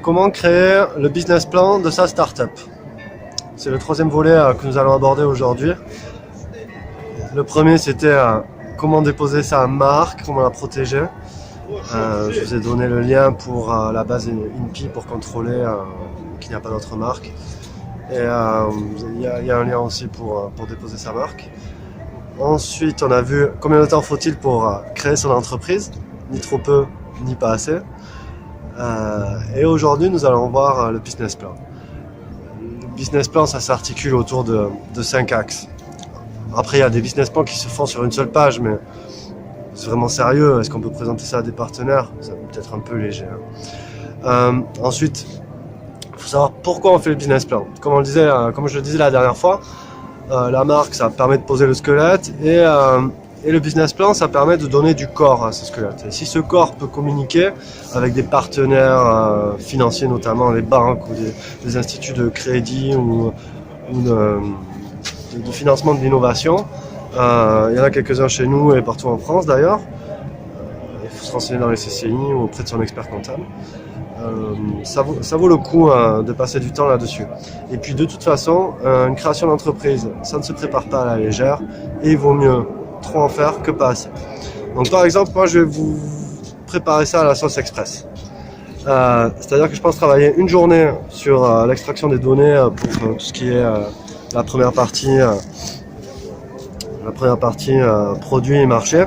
Comment créer le business plan de sa startup? C'est le troisième volet que nous allons aborder aujourd'hui. Le premier, c'était comment déposer sa marque, comment la protéger. Je vous ai donné le lien pour la base INPI pour contrôler qu'il n'y a pas d'autre marque. Et il y a un lien aussi pour déposer sa marque. Ensuite, on a vu combien de temps faut-il pour créer son entreprise, ni trop peu, ni pas assez. Et aujourd'hui, nous allons voir le business plan. Le business plan, ça s'articule autour de 5 axes. Après, il y a des business plans qui se font sur une seule page, mais c'est vraiment sérieux. Est-ce qu'on peut présenter ça à des partenaires? C'est peut-être un peu léger. Ensuite, il faut savoir pourquoi on fait le business plan. Comme je le disais la dernière fois, la marque, ça permet de poser le squelette et le business plan, ça permet de donner du corps à ce squelette. Et si ce corps peut communiquer avec des partenaires financiers, notamment les banques ou des instituts de crédit ou de financement de l'innovation, il y en a quelques-uns chez nous et partout en France d'ailleurs. Il faut se renseigner dans les CCI ou auprès de son expert comptable. Ça vaut le coup de passer du temps là-dessus. Et puis de toute façon, une création d'entreprise, ça ne se prépare pas à la légère et il vaut mieux trop en faire que pas assez. Donc par exemple, moi je vais vous préparer ça à la sauce express. C'est-à-dire que je pense travailler une journée sur l'extraction des données pour tout ce qui est la première partie produit et marché.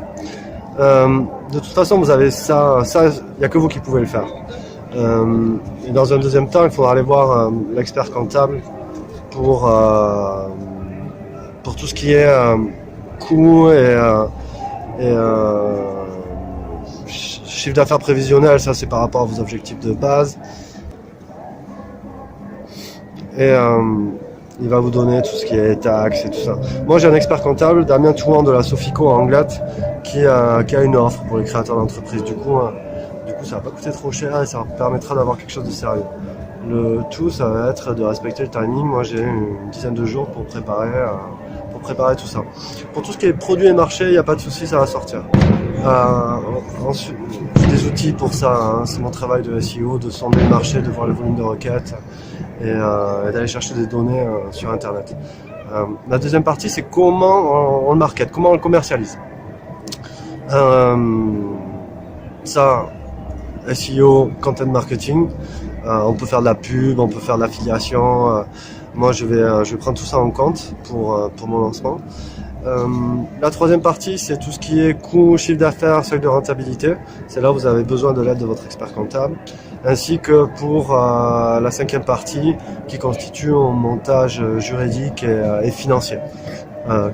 De toute façon, vous avez ça, il n'y a que vous qui pouvez le faire. Et dans un deuxième temps, il faudra aller voir l'expert comptable pour tout ce qui est coût et chiffre d'affaires prévisionnel. Ça, c'est par rapport à vos objectifs de base. Et il va vous donner tout ce qui est taxes et tout ça. Moi, j'ai un expert comptable, Damien Touan de la Sofico à Anglet, qui a une offre pour les créateurs d'entreprise. Du coup, ça va pas coûter trop cher et ça vous permettra d'avoir quelque chose de sérieux. Le tout, ça va être de respecter le timing. Moi, j'ai une dizaine de jours pour préparer tout ça. Pour tout ce qui est produits et marché, il n'y a pas de souci, ça va sortir. Ensuite, j'ai des outils pour ça. C'est mon travail de SEO, de sonder le marché, de voir le volume de requêtes et d'aller chercher des données sur Internet. La deuxième partie, c'est comment on le market, comment on le commercialise. Ça, SEO, content marketing, on peut faire de la pub, on peut faire de l'affiliation. Moi, je vais prendre tout ça en compte pour mon lancement. La troisième partie, c'est tout ce qui est coût, chiffre d'affaires, seuil de rentabilité. C'est là où vous avez besoin de l'aide de votre expert comptable. Ainsi que pour la cinquième partie qui constitue un montage juridique et financier.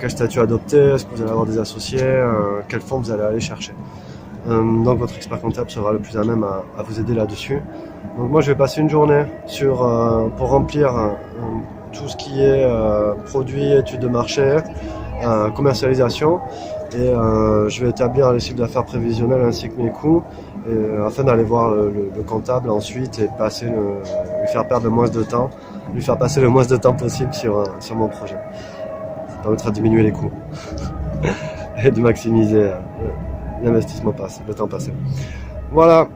Quel statut adopter, est-ce que vous allez avoir des associés, quels fonds vous allez aller chercher. Donc votre expert comptable sera le plus à même à vous aider là-dessus. Donc moi je vais passer une journée pour remplir tout ce qui est produits, études de marché, commercialisation et je vais établir les chiffres d'affaires prévisionnels ainsi que mes coûts afin d'aller voir le comptable ensuite et lui faire perdre le moins de temps, lui faire passer le moins de temps possible sur mon projet. Ça permettra de diminuer les coûts et de maximiser l'investissement passé, le temps passé. Voilà,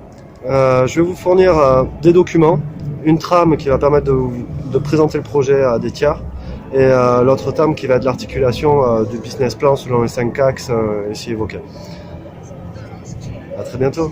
je vais vous fournir des documents, une trame qui va permettre de présenter le projet à des tiers et l'autre trame qui va être l'articulation du business plan selon les 5 axes ici évoqués. À très bientôt.